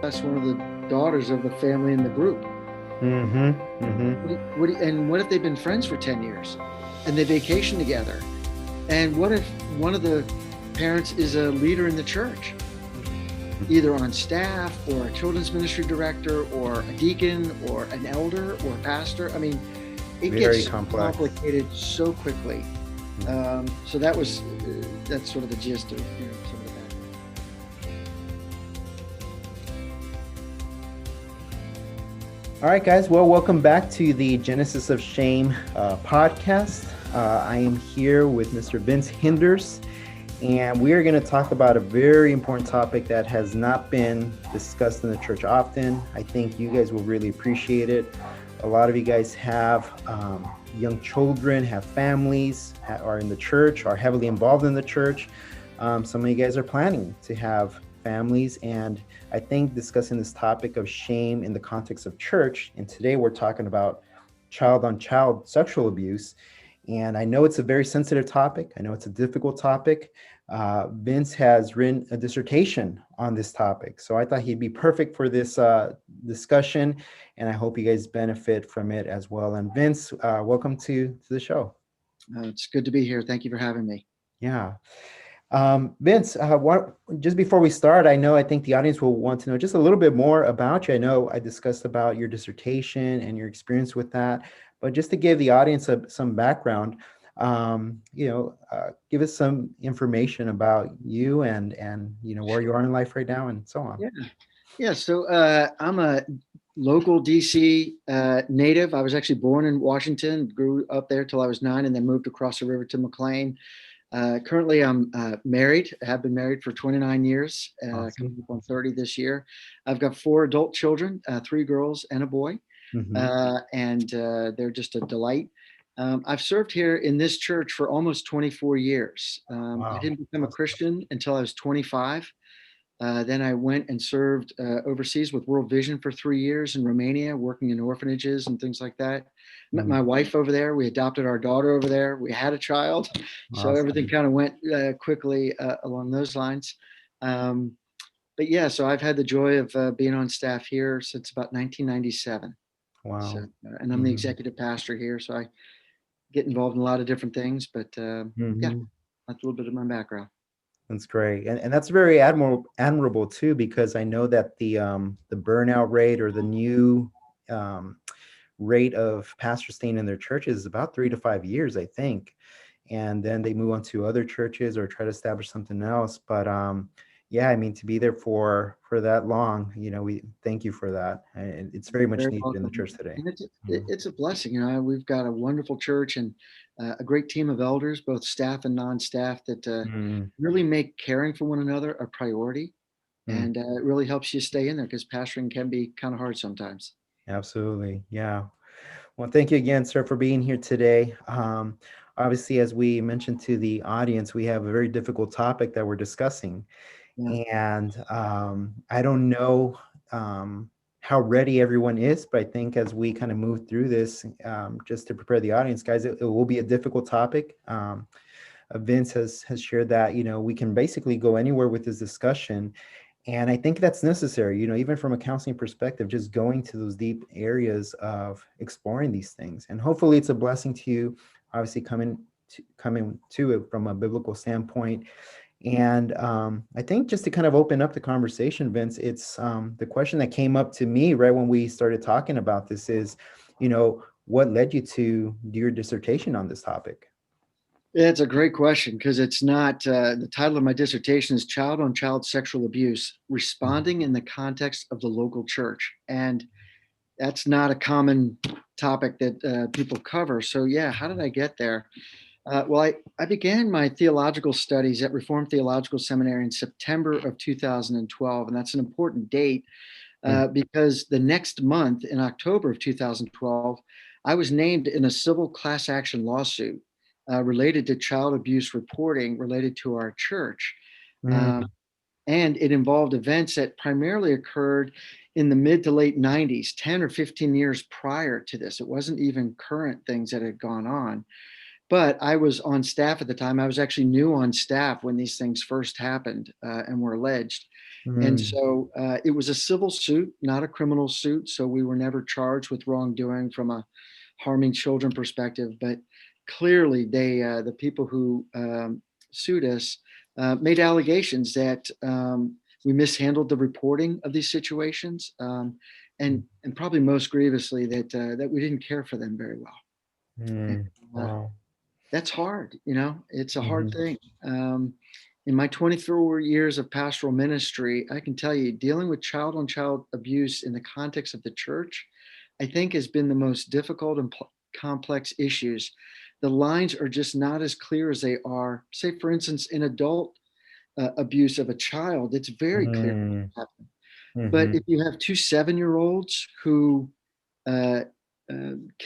That's one of the daughters of the family in the group. Mm-hmm. Mm-hmm. And what if they've been friends for 10 years and they vacation together? And what if one of the parents is a leader in the church, either on staff or a children's ministry director or a deacon or an elder or a pastor? I mean, it Very gets complex. complicated so quickly. So that's sort of the gist of some of that. All right, guys. Well, welcome back to the Genesis of Shame podcast. I am here with Mr. Vince Hinders, and we are going to talk about a very important topic that has not been discussed in the church often. I think you guys will really appreciate it. A lot of you guys have young children, have families, are in the church, are heavily involved in the church. Some of you guys are planning to have families, and I think discussing this topic of shame in the context of church, and today we're talking about child-on-child sexual abuse, and I know it's a very sensitive topic. I know it's a difficult topic. Vince has written a dissertation on this topic, so I thought he'd be perfect for this discussion, and I hope you guys benefit from it as well. And Vince, welcome to the show. It's good to be here. Thank you for having me. Yeah. Vince, just before we start, I think the audience will want to know just a little bit more about you. I know I discussed about your dissertation and your experience with that, but just to give the audience some background, give us some information about you and where you are in life right now and so on. Yeah. So I'm a local DC native. I was actually born in Washington, grew up there till I was 9, and then moved across the river to McLean. Currently, I'm married. I have been married for 29 years, Awesome. coming up on 30 this year. I've got 4 adult children, 3 girls and a boy, and they're just a delight. I've served here in this church for almost 24 years. I Wow. didn't become a Christian until I was 25. Then I went and served overseas with World Vision for 3 years in Romania, working in orphanages and things like that. Met my wife over there. We adopted our daughter over there. We had a child. So everything kind of went quickly along those lines. But yeah, so I've had the joy of being on staff here since about 1997. Wow. So, and I'm the executive pastor here, so I get involved in a lot of different things. But yeah, that's a little bit of my background. That's great, and that's very admirable too, because I know that the burnout rate or the new rate of pastors staying in their churches is about 3 to 5 years, I think, and then they move on to other churches or try to establish something else. But yeah, I mean, to be there for that long, we thank you for that, and it's very much Very needed in the welcome. church today. And it's a blessing. We've got a wonderful church and a great team of elders, both staff and non-staff, that really make caring for one another a priority. And it really helps you stay in there because pastoring can be kind of hard sometimes. Absolutely, yeah. Well, thank you again, sir, for being here today. Obviously, as we mentioned to the audience, we have a very difficult topic that we're discussing. Yeah. And I don't know how ready everyone is, but I think as we kind of move through this, just to prepare the audience, guys, it will be a difficult topic. Vince has shared that, we can basically go anywhere with this discussion. And I think that's necessary, even from a counseling perspective, just going to those deep areas of exploring these things. And hopefully it's a blessing to you, obviously coming to it from a biblical standpoint. And I think just to kind of open up the conversation, Vince, it's the question that came up to me right when we started talking about this is, what led you to do your dissertation on this topic? It's a great question because it's not the title of my dissertation is Child on Child Sexual Abuse, Responding in the Context of the Local Church. And that's not a common topic that people cover. So yeah, how did I get there? Well, I began my theological studies at Reformed Theological Seminary in September of 2012. And that's an important date because the next month in October of 2012, I was named in a civil class action lawsuit related to child abuse reporting related to our church. And it involved events that primarily occurred in the mid to late 90s, 10 or 15 years prior to this. It wasn't even current things that had gone on. but I was on staff at the time. I was actually new on staff when these things first happened and were alleged. And Mm, so it was a civil suit, not a criminal suit. So we were never charged with wrongdoing from a harming children perspective. But clearly, the people who sued us, made allegations that we mishandled the reporting of these situations, and probably most grievously that we didn't care for them very well. And, uh, wow. that's hard. It's a hard Hmm. thing. In my 24 years of pastoral ministry, I can tell you, dealing with child on child abuse in the context of the church, I think has been the most difficult and complex issues. The lines are just not as clear as they are, say, for instance, in adult abuse of a child. It's very clear Hmm. what happened. But Hmm. if you have two 7 year olds who uh,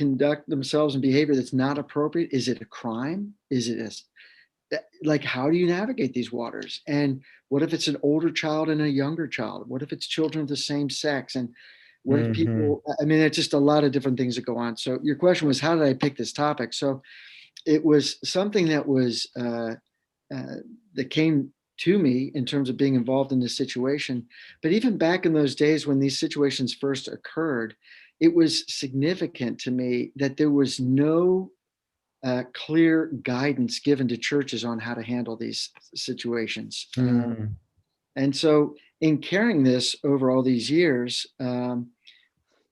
conduct themselves in behavior that's not appropriate, is it a crime? Is it like, how do you navigate these waters? And what if it's an older child and a younger child? What if it's children of the same sex? And what if Hmm. people, I mean, it's just a lot of different things that go on. So your question was, how did I pick this topic? So it was something that was uh, that came to me in terms of being involved in this situation. But even back in those days when these situations first occurred, it was significant to me that there was no clear guidance given to churches on how to handle these situations. Hmm. And so, in carrying this over all these years,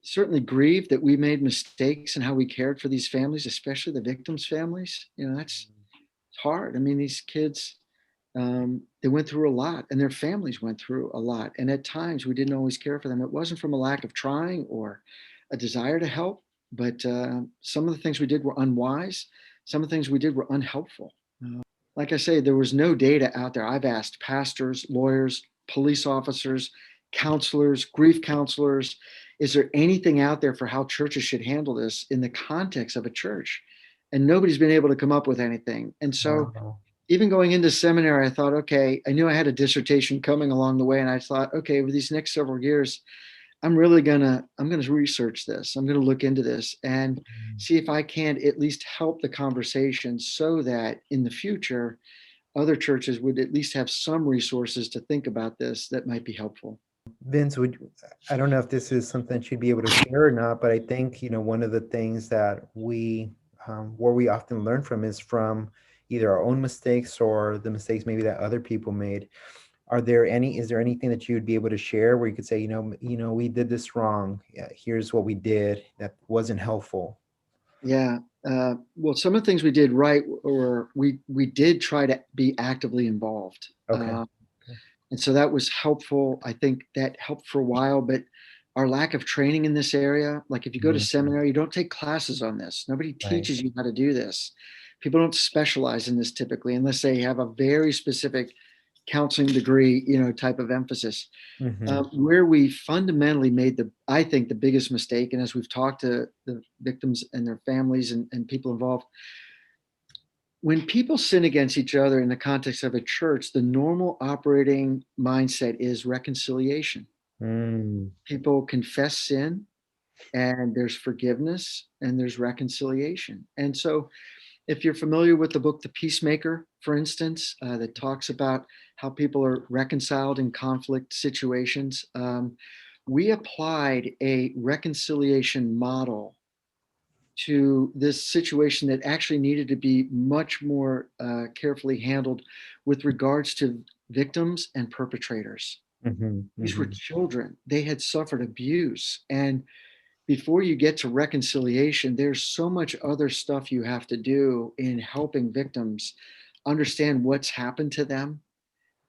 certainly grieved that we made mistakes in how we cared for these families, especially the victims' families. That's hard. I mean, these kids, they went through a lot, and their families went through a lot. And at times, we didn't always care for them. It wasn't from a lack of trying or a desire to help, but some of the things we did were unwise. Some of the things we did were unhelpful. Like I say, there was no data out there. I've asked pastors, lawyers, police officers, counselors, grief counselors, is there anything out there for how churches should handle this in the context of a church? And nobody's been able to come up with anything. And so, Wow. even going into seminary, I thought, okay, I knew I had a dissertation coming along the way. And I thought, okay, over these next several years, I'm gonna research this. I'm gonna look into this and see if I can at least help the conversation so that in the future, other churches would at least have some resources to think about this that might be helpful. Vince, I don't know if this is something she'd be able to share or not, but I think, one of the things that where we often learn from is from either our own mistakes or the mistakes maybe that other people made. Is there anything that you would be able to share where you could say, we did this wrong. Yeah, here's what we did that wasn't helpful. Yeah. Well, some of the things we did right, or we did try to be actively involved. Okay. Okay. And so that was helpful. I think that helped for a while, but our lack of training in this area, like if you go to Mhm. seminary, you don't take classes on this. Nobody Right. teaches you how to do this. People don't specialize in this typically unless they have a very specific counseling degree, type of emphasis. Hmm. Where we fundamentally made I think, the biggest mistake, and as we've talked to the victims and their families and people involved, when people sin against each other in the context of a church, the normal operating mindset is reconciliation. Mm. People confess sin, and there's forgiveness, and there's reconciliation. And so, if you're familiar with the book The Peacemaker, for instance, that talks about how people are reconciled in conflict situations, we applied a reconciliation model to this situation that actually needed to be much more carefully handled with regards to victims and perpetrators. Hmm. These were Hmm. children. They had suffered abuse. And before you get to reconciliation, there's so much other stuff you have to do in helping victims understand what's happened to them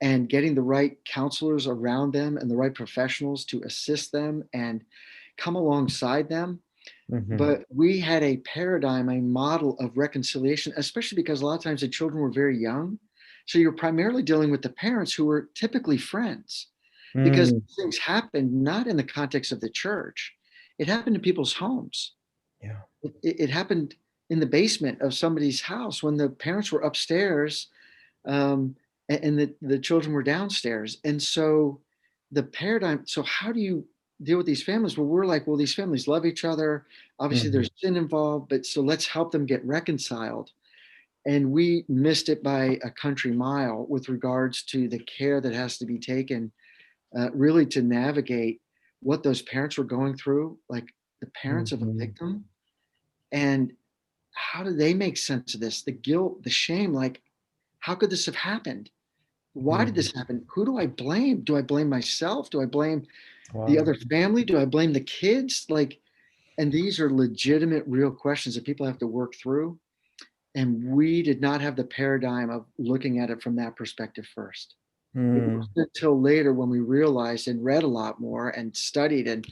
and getting the right counselors around them and the right professionals to assist them and come alongside them. Hmm. But we had a paradigm, a model of reconciliation, especially because a lot of times the children were very young. So you're primarily dealing with the parents who were typically friends, because Mm. things happened not in the context of the church. It happened in people's homes. Yeah. It happened in the basement of somebody's house when the parents were upstairs, and the children were downstairs. And so the paradigm, so how do you deal with these families? Well, we're like, well, these families love each other. Obviously, Hmm. there's sin involved, but so let's help them get reconciled. And we missed it by a country mile with regards to the care that has to be taken, really to navigate what those parents were going through, like the parents of a Mhm. victim, and how do they make sense of this? The guilt, the shame, like, how could this have happened? Why did Mhm. this happen? Who do I blame? Do I blame myself? Do I blame the Wow. other family? Do I blame the kids? Like, and these are legitimate, real questions that people have to work through. And we did not have the paradigm of looking at it from that perspective first. It Mm. wasn't until later when we realized and read a lot more and studied and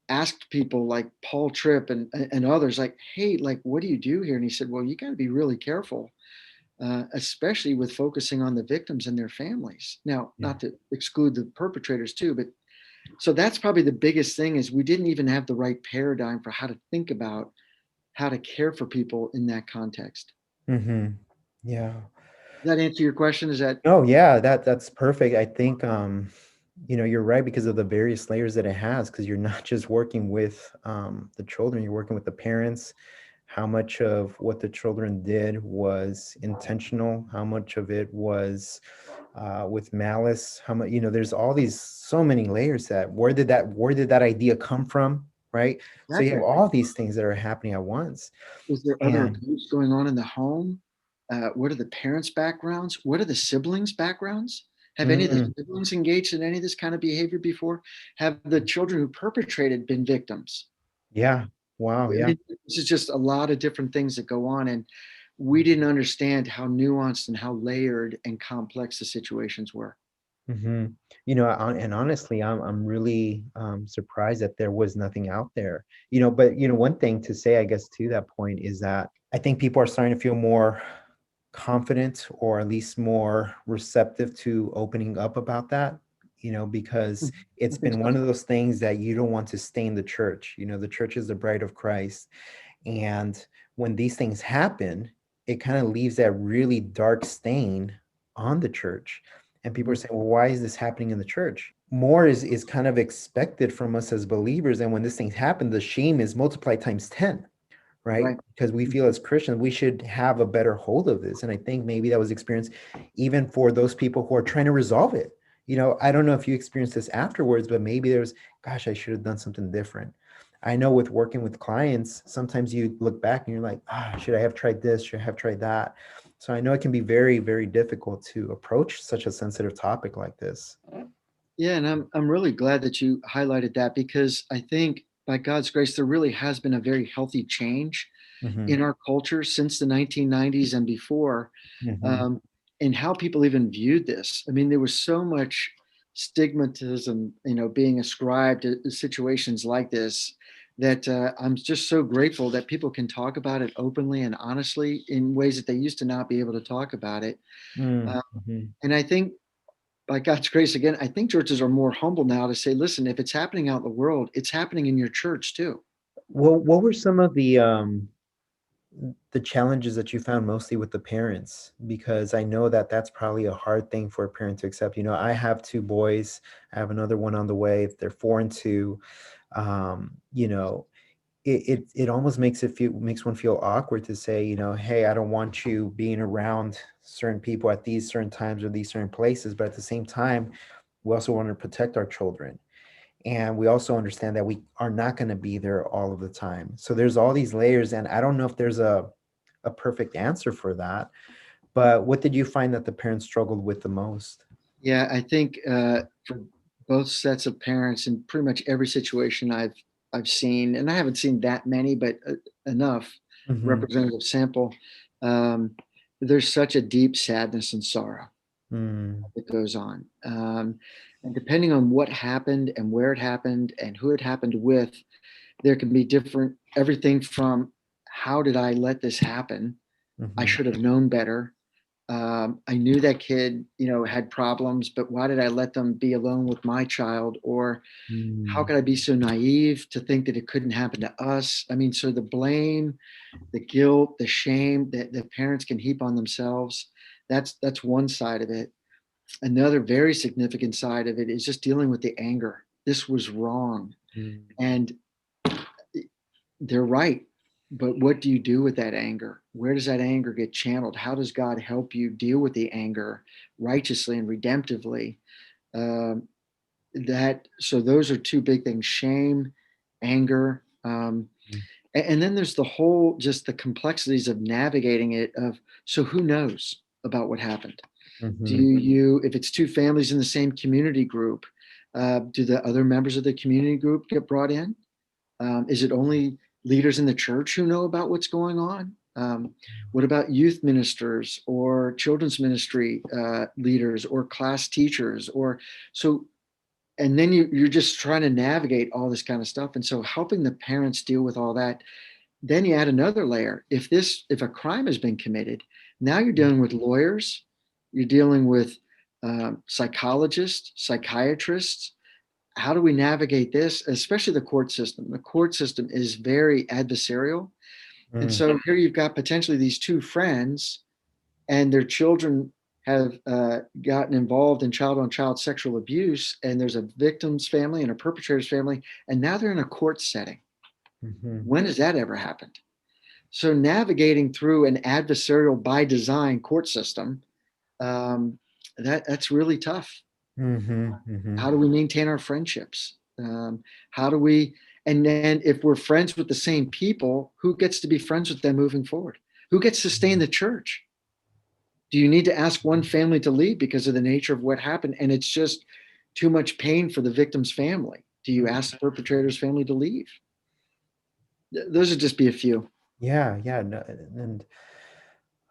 asked people like Paul Tripp and others, like, hey, like, what do you do here? And he said, well, you got to be really careful, especially with focusing on the victims and their families. Now, Yeah. not to exclude the perpetrators too, but so that's probably the biggest thing is we didn't even have the right paradigm for how to think about how to care for people in that context. Mhm. Yeah. Does that answer your question? Is that Oh, yeah, that's perfect. I think, you're right because of the various layers that it has, because you're not just working with the children, you're working with the parents. How much of what the children did was intentional? How much of it was with malice? How much, there's all these so many layers that where did that idea come from, right? So you have exactly? all these things that are happening at once. Is there other And abuse going on in the home? What are the parents' backgrounds? What are the siblings' backgrounds? Have any of the mm, siblings engaged in any of this kind of behavior before? Have the children who perpetrated been victims? yeah, wow, I yeah. mean, this is just a lot of different things that go on, and we didn't understand how nuanced and how layered and complex the situations were. Hmm. And honestly, I'm really surprised that there was nothing out there. But one thing to say, I guess, to that point is that I think people are starting to feel more confident, or at least more receptive to opening up about that. Because I it's think been so. one of those things that you don't want to stain the church. The church is the bride of Christ, and when these things happen, it kind of leaves that really dark stain on the church. And people are Mhm. saying, well, why is this happening in the church? More is kind of expected from us as believers. And when this thing happens, the shame is multiplied times 10, right? Right. Because we feel as Christians, we should have a better hold of this. And I think maybe that was experienced even for those people who are trying to resolve it. I don't know if you experienced this afterwards, but maybe there's, gosh, I should have done something different. I know with working with clients, sometimes you look back and you're like, should I have tried this? Should I have tried that? So I know it can be very, very difficult to approach such a sensitive topic like this. Yeah, and I'm really glad that you highlighted that because I think by God's grace there really has been a very healthy change Hmm. in our culture since the 1990s and before, Hmm. um, in how people even viewed this. I mean, there was so much stigmatism, being ascribed to situations like this that I'm just so grateful that people can talk about it openly and honestly in ways that they used to not be able to talk about it. Uh, Mm-hmm. and I think by God's grace, again, I think churches are more humble now to say, listen, if it's happening out in the world, it's happening in your church too. Well, what were some of the challenges that you found mostly with the parents? Because I know that that's probably a hard thing for a parent to accept. I have two boys. I have another one on the way. They're 4 and 2. Um, you know, it almost makes one feel awkward to say, hey, I don't want you being around certain people at these certain times or these certain places. But at the same time, we also want to protect our children. And we also understand that we are not going to be there all of the time. So there's all these layers, and I don't know if there's a perfect answer for that. But what did you find that the parents struggled with the most? Yeah, I think for both sets of parents in pretty much every situation I've seen, and I haven't seen that many, but enough Hmm. representative sample. Um, there's such a deep sadness and sorrow Mm, that goes on, and depending on what happened and where it happened and who it happened with, there can be different everything from how did I let this happen? I hmm. should have known better. I knew that kid, had problems, but why did I let them be alone with my child? Or how Mm, could I be so naive to think that it couldn't happen to us? I mean, so the blame, the guilt, the shame that the parents can heap on themselves, that's one side of it. Another very significant side of it is just dealing with the anger. This was wrong. mm, And they're right. But what do you do with that anger? Where does that anger get channeled? How does God help you deal with the anger righteously and redemptively? Um, so those are two big things: shame, anger, and then there's the whole just the complexities of navigating it. So who knows about what happened? Do Mm-hmm. you, if it's two families in the same community group, do the other members of the community group get brought in? Is it only leaders in the church who know about what's going on? What about youth ministers or children's ministry leaders or class teachers? Or so, and then you're just trying to navigate all this kind of stuff. And so, helping the parents deal with all that. Then you add another layer. If a crime has been committed, now you're dealing with lawyers, you're dealing with psychologists, psychiatrists. How do we navigate this, especially the court system? The court system is very adversarial. And Mm. so here you've got potentially these two friends and their children have gotten involved in child on child sexual abuse, and there's a victim's family and a perpetrator's family, and now they're in a court setting. Mm-hmm. When has that ever happened? So navigating through an adversarial by design court system, um, that's really tough. Mm-hmm. Mm-hmm. How do we maintain our friendships? How do we, and then if we're friends with the same people, who gets to be friends with them moving forward? Who gets to stay in the church? Do you need to ask one family to leave because of the nature of what happened? And it's just too much pain for the victim's family. Do you ask the perpetrator's family to leave? Those would just be a few. Yeah, yeah, no, and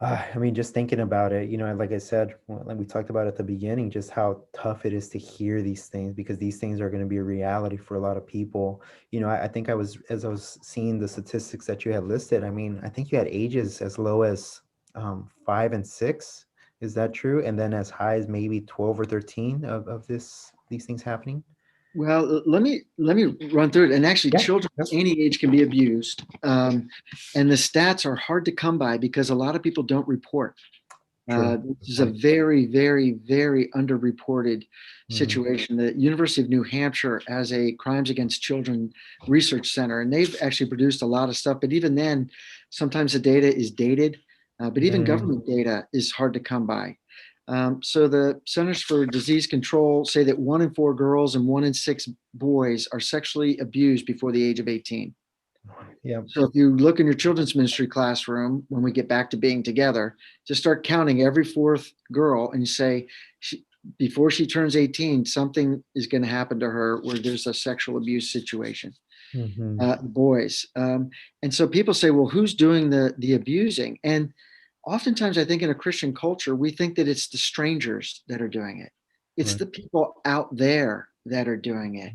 I mean, just thinking about it, like I said, like we talked about at the beginning, just how tough it is to hear these things because these things are going to be a reality for a lot of people. I think as I was seeing the statistics that you had listed, I mean, I think you had ages as low as 5 and 6. Is that true? And then as high as maybe 12 or 13 of these things happening? Well, let me run through it. And actually, Yeah. children of any age can be abused, and the stats are hard to come by because a lot of people don't report. True. This is a very, very, very underreported Mm. situation. The University of New Hampshire has a Crimes Against Children Research Center, and they've actually produced a lot of stuff. But even then, sometimes the data is dated. But even Mm. government data is hard to come by. So the Centers for Disease Control say that 1 in 4 girls and 1 in 6 boys are sexually abused before the age of 18. Yeah. So if you look in your children's ministry classroom, when we get back to being together, just start counting every fourth girl and you say, before she turns 18, something is going to happen to her where there's a sexual abuse situation. Mm-hmm. Boys. And so people say, well, who's doing the abusing? And oftentimes I think in a Christian culture, we think that it's the strangers that are doing it. It's Right. the people out there that are doing it.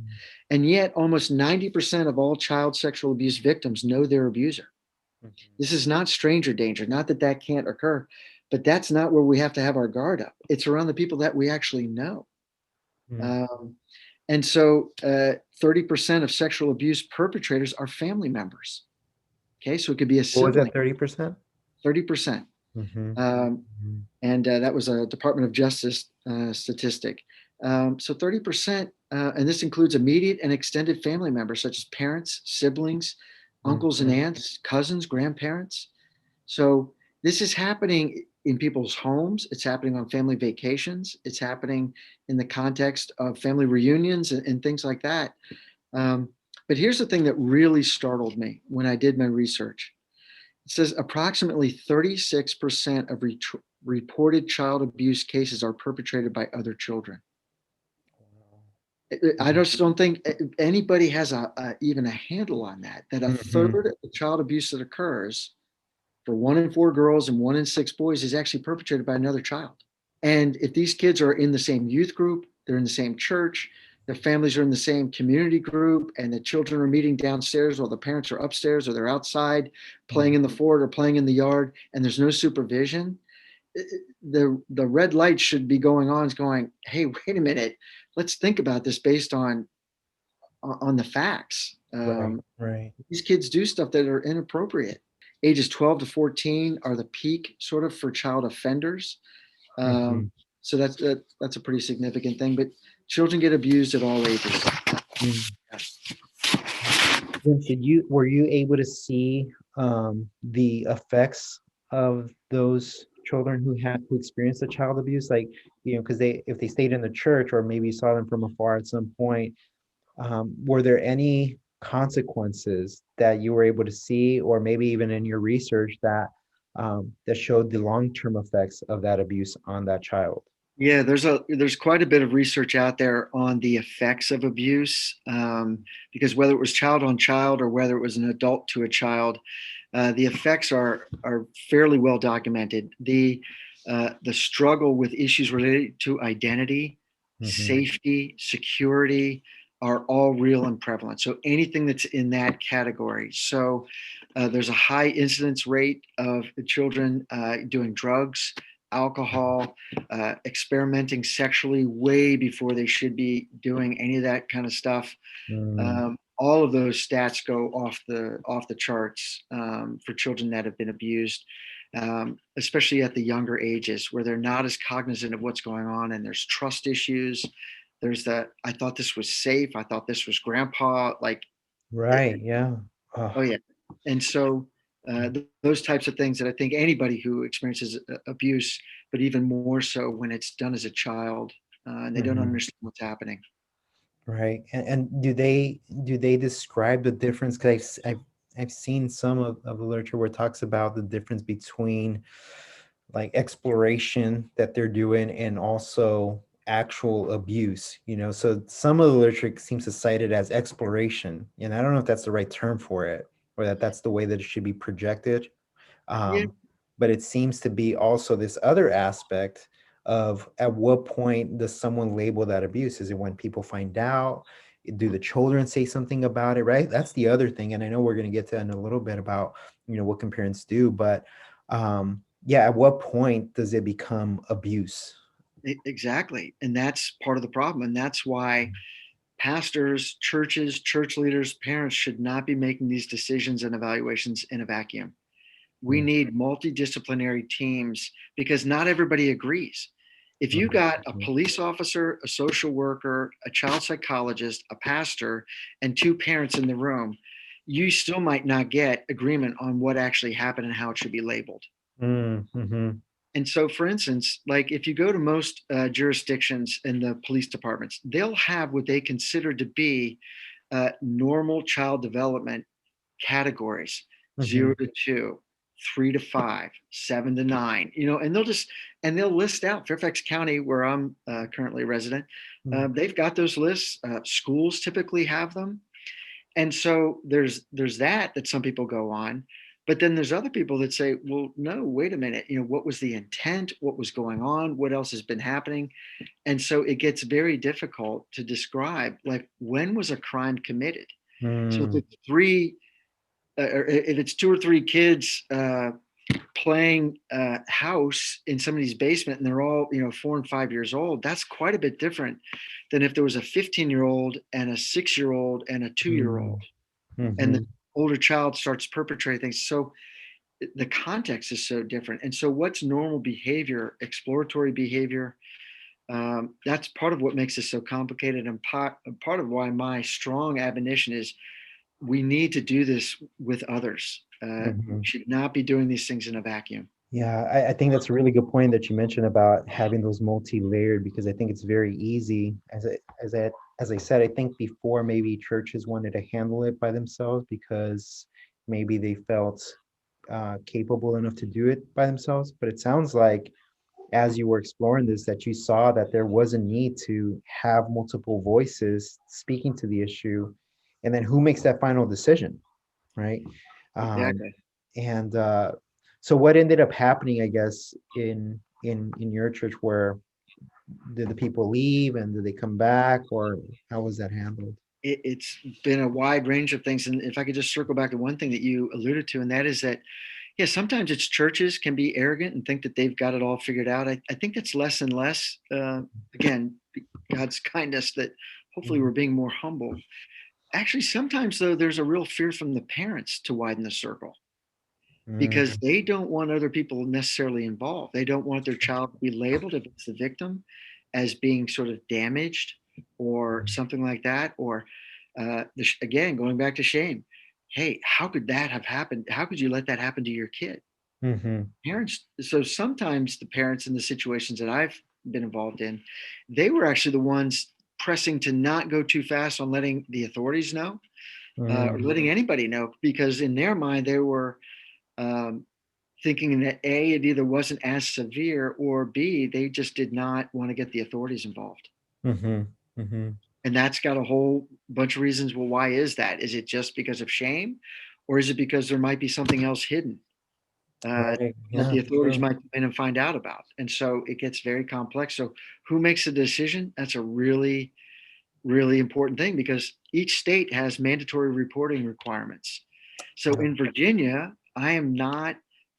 And yet almost 90% of all child sexual abuse victims know their abuser. Mm-hmm. This is not stranger danger, not that that can't occur, but that's not where we have to have our guard up. It's around the people that we actually know. Mm. Um, and so 30% of sexual abuse perpetrators are family members. Okay, so it could be a What was sibling, that, 30%? 30%. Mm-hmm. Um, Mm-hmm. and that was a Department of Justice statistic. So 30%, and this includes immediate and extended family members such as parents, siblings, uncles and aunts, cousins, grandparents. So this is happening in people's homes. It's happening on family vacations. It's happening in the context of family reunions and things like that. Um, but here's the thing that really startled me when I did my research. It says approximately 36% of reported child abuse cases are perpetrated by other children. I just don't think anybody has even a handle on that, that a Mm-hmm. third of the child abuse that occurs for 1 in 4 girls and 1 in 6 boys is actually perpetrated by another child. And if these kids are in the same youth group, they're in the same church, their families are in the same community group, and the children are meeting downstairs while the parents are upstairs or they're outside playing in the fort or playing in the yard, and there's no supervision, the red light should be going on, is going, hey, wait a minute, let's think about this based on the facts. Right, right. These kids do stuff that are inappropriate. Ages 12 to 14 are the peak sort of for child offenders. Mm-hmm. So that's a pretty significant thing. But children get abused at all ages. Mm. Vince, were you able to see the effects of those children who experienced the child abuse? Like, because if they stayed in the church or maybe saw them from afar at some point, were there any consequences that you were able to see, or maybe even in your research that showed the long-term effects of that abuse on that child? Yeah, there's quite a bit of research out there on the effects of abuse, because whether it was child on child or whether it was an adult to a child, the effects are fairly well documented. The struggle with issues related to identity, Hmm. safety, security are all real and prevalent. So anything that's in that category. So there's a high incidence rate of children doing drugs, alcohol, experimenting sexually way before they should be doing any of that kind of stuff. Mm, All of those stats go off the charts for children that have been abused, especially at the younger ages where they're not as cognizant of what's going on, and there's trust issues. There's that I thought this was safe. I thought this was grandpa. Like, right, yeah. oh Oh, yeah, and so those types of things that I think anybody who experiences abuse, but even more so when it's done as a child and they don't mhm. understand what's happening. Right. And do they describe the difference? Because I've seen some of the literature where it talks about the difference between like exploration that they're doing and also actual abuse, So some of the literature seems to cite it as exploration, and I don't know if that's the right term for it, or that's the way that it should be projected. Yeah, Um, but it seems to be also this other aspect of at what point does someone label that abuse? Is it when people find out? Do the children say something about it? Right. That's the other thing. And I know we're going to get to in a little bit about, what can parents do, but yeah, at what point does it become abuse? exactly. And that's part of the problem. And that's why pastors, churches, church leaders, parents should not be making these decisions and evaluations in a vacuum. We Mm, need multidisciplinary teams because not everybody agrees. If you mhm, got a mhm, police officer, a social worker, a child psychologist, a pastor, and two parents in the room, you still might not get agreement on what actually happened and how it should be labeled. mm, mhm, And so, for instance, like if you go to most jurisdictions in the police departments, they'll have what they consider to be normal child development categories: mhm, 0 to 2, 3 to 5, 7 to 9, and they'll list out Fairfax County, where I'm currently a resident. mm, They've got those lists. Schools typically have them. And so there's that some people go on, but then there's other people that say, well, no, wait a minute, what was the intent, what was going on, what else has been happening? And so it gets very difficult to describe, like, when was a crime committed. So if mm, it's three or if it's two or three kids playing house in somebody's basement and they're all 4 and 5 years old, that's quite a bit different than if there was a 15-year-old and a 6-year-old and a 2-year-old, mm, and the mhm, older child starts perpetrating things. So the context is so different. And so what's normal behavior, exploratory behavior, that's part of what makes this so complicated, and part of why my strong admonition is we need to do this with others. We mhm. should not be doing these things in a vacuum. Yeah, I think that's a really good point that you mentioned about having those multi-layered, because I think it's very easy, as I said, I think before maybe churches wanted to handle it by themselves because maybe they felt capable enough to do it by themselves. But it sounds like as you were exploring this, that you saw that there was a need to have multiple voices speaking to the issue, and then who makes that final decision, right? Um, Exactly. and so what ended up happening, I guess, in your church, where did the people leave and did they come back, or how was that handled? It's been a wide range of things. And if I could just circle back to one thing that you alluded to, and that is that, yeah, sometimes it's churches can be arrogant and think that they've got it all figured out. I think that's less and less. Again, God's kindness, that hopefully we're Mhm. being more humble. Actually, sometimes, though, there's a real fear from the parents to widen the circle because Mm, they don't want other people necessarily involved. They don't want their child to be labeled, if it's the victim, as being sort of damaged or something like that. Or again, going back to shame, hey, how could that have happened? How could you let that happen to your kid? Mm-hmm. Parents, so sometimes the parents in the situations that I've been involved in, they were actually the ones pressing to not go too fast on letting the authorities know, or Mm-hmm. letting anybody know, because in their mind they were um, thinking that A, it either wasn't as severe, or B, they just did not want to get the authorities involved. Mm-hmm. Mm-hmm. And that's got a whole bunch of reasons. Well, why is that? Is it just because of shame, or is it because there might be something else hidden Right. that Yeah. the authorities True. might come in and find out about? And so it gets very complex. So who makes the decision? That's a really, really important thing, because each state has mandatory reporting requirements. So Yeah. in Virginia, I am not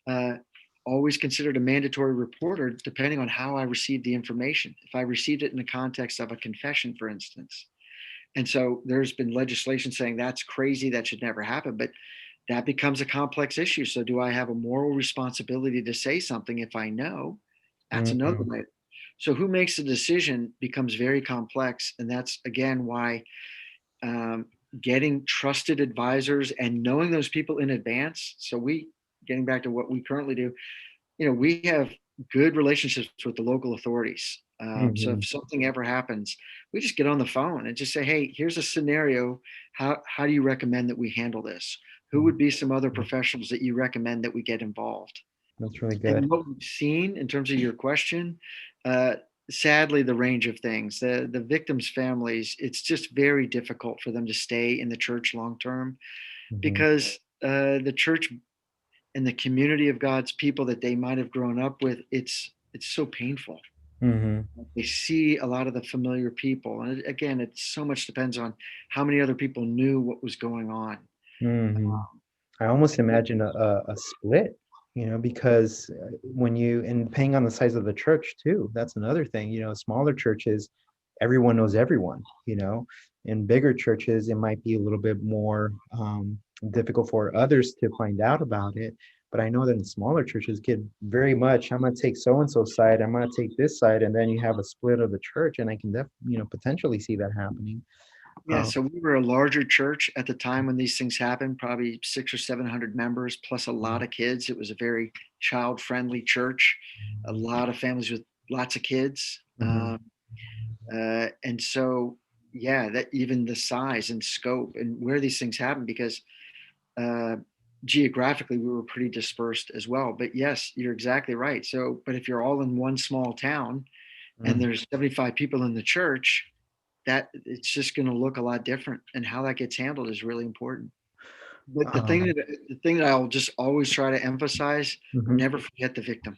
uh, always considered a mandatory reporter, depending on how I received the information. If I received it in the context of a confession, for instance. And so there's been legislation saying that's crazy, that should never happen. But that becomes a complex issue. So do I have a moral responsibility to say something if I know? That's another Mm-hmm. way. So who makes the decision becomes very complex. And that's again why um, getting trusted advisors and knowing those people in advance. So getting back to what we currently do, we have good relationships with the local authorities. So Mm-hmm. if something ever happens, we just get on the phone and just say, "Hey, here's a scenario. How do you recommend that we handle this? Who would be some other professionals that you recommend that we get involved?" That's really good. And what we've seen in terms of your question, uh, sadly, the range of things, the victims' families, it's just very difficult for them to stay in the church long term, Mm-hmm. because the church and the community of God's people that they might have grown up with, it's so painful. Mm-hmm. They see a lot of the familiar people, and again, it so much depends on how many other people knew what was going on. Mm-hmm. I almost And imagine a split, because when and depending on the size of the church too, that's another thing. Smaller churches, everyone knows everyone. In bigger churches, it might be a little bit more difficult for others to find out about it. But I know that in smaller churches, get very much, I'm going to take so and so side, I'm going to take this side, and then you have a split of the church, and I can potentially see that happening. Yeah, Um, so we were a larger church at the time when these things happened, probably 600 or 700 members, plus a lot of kids. It was a very child-friendly church, a lot of families with lots of kids. mhm, And so, yeah, that even the size and scope and where these things happen, because uh, geographically we were pretty dispersed as well. But yes, you're exactly right. So, but if you're all in one small town and mhm. there's 75 people in the church, that it's just going to look a lot different, and how that gets handled is really important. But Um, the thing that I'll just always try to emphasize: mhm. never forget the victim.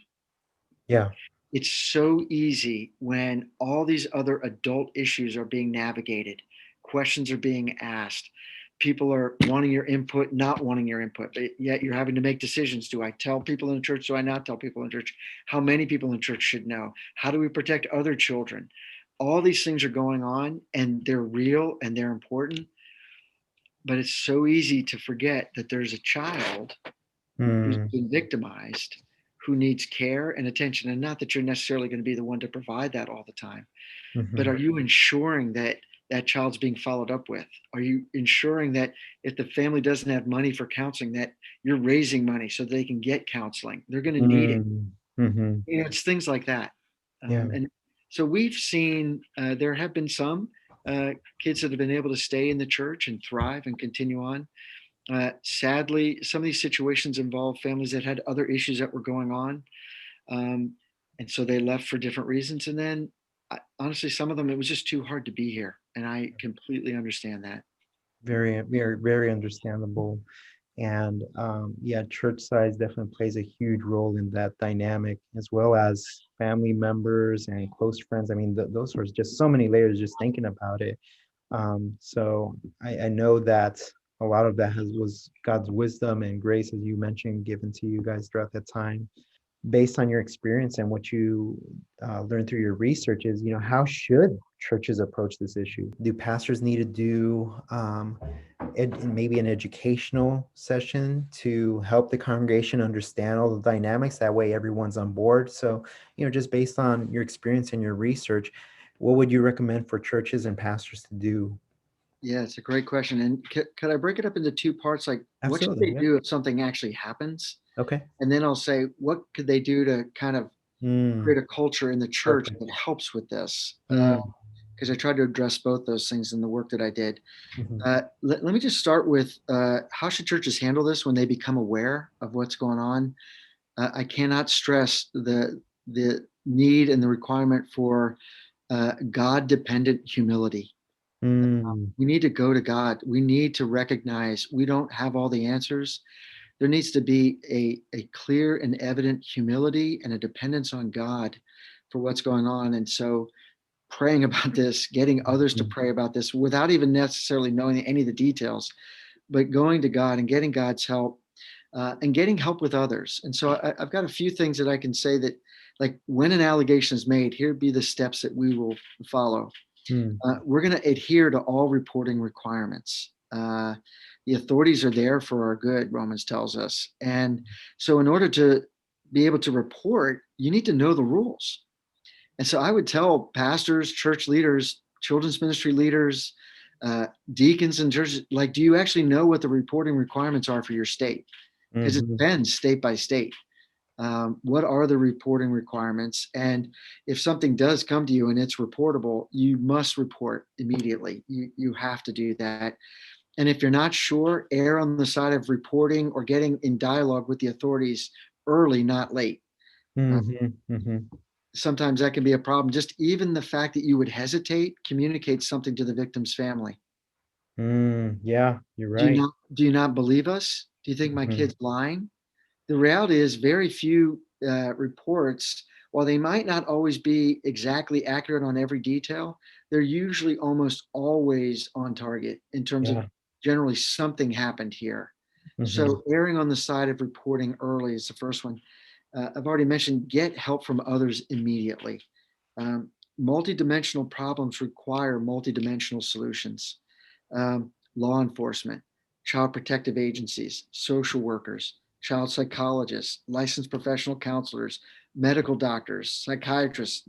Yeah. It's so easy when all these other adult issues are being navigated, questions are being asked, people are wanting your input, not wanting your input, but yet you're having to make decisions. Do I tell people in the church? Do I not tell people in church? How many people in church should know? How do we protect other children? All these things are going on, and they're real and they're important. But it's so easy to forget that there's a child who's Mm, been victimized, who needs care and attention. And not that you're necessarily going to be the one to provide that all the time, but mhm, are you ensuring that that child's being followed up with? Are you ensuring that if the family doesn't have money for counseling, that you're raising money so they can get counseling? They're going to need it. mm, mhm. It's things like that. Yeah. And so we've seen, there have been some kids that have been able to stay in the church and thrive and continue on. Sadly, some of these situations involve families that had other issues that were going on. Um, and so they left for different reasons. And then, honestly, some of them, it was just too hard to be here. And I completely understand that. Very, very, very understandable. And yeah, church size definitely plays a huge role in that dynamic, as well as family members and close friends. I mean, those are just so many layers just thinking about it. So I know that a lot of that was God's wisdom and grace, as you mentioned, given to you guys throughout that time. Based on your experience and what you learned through your research, is how should churches approach this issue? Do pastors need to do maybe an educational session to help the congregation understand all the dynamics? That way everyone's on board. So just based on your experience and your research, what would you recommend for churches and pastors to do? Yeah, it's a great question. And could I break it up into two parts? Like, what should Absolutely. they Yeah. do if something actually happens? Okay. And then I'll say, what could they do to kind of Mm, create a culture in the church perfect. that helps with this? Mm, Because I tried to address both those things in the work that I did. mhm, Let me just start with how should churches handle this when they become aware of what's going on? I cannot stress the need and the requirement for God dependent humility. mm, We need to go to God. We need to recognize we don't have all the answers. There needs to be a clear and evident humility and a dependence on God for what's going on. And so praying about this, getting others to mm, pray about this without even necessarily knowing any of the details, but going to God and getting God's help and getting help with others. And so I've got a few things that I can say that, like, when an allegation is made, here be the steps that we will follow. mm, We're going to adhere to all reporting requirements. The authorities are there for our good, Romans tells us. And so, in order to be able to report, you need to know the rules. And so, I would tell pastors, church leaders, children's ministry leaders, deacons in churches, like, do you actually know what the reporting requirements are for your state? Because it mhm, depends state by state. What are the reporting requirements? And if something does come to you and it's reportable, you must report immediately. You have to do that. And if you're not sure, err on the side of reporting or getting in dialogue with the authorities early, not late. Uh, mhm, mhm. Sometimes that can be a problem. Just even the fact that you would hesitate communicates something to the victim's family. Yeah, you're Do you right. not believe us? Do you think my Mhm, kid's lying? The reality is very few reports, while they might not always be exactly accurate on every detail, they're usually almost always on target in terms of yeah. generally something happened here. Mhm, So erring on the side of reporting early is the first one. I've already mentioned get help from others immediately. Um, Multidimensional problems require multidimensional solutions. Law enforcement, child protective agencies, social workers, child psychologists, licensed professional counselors, medical doctors, psychiatrists.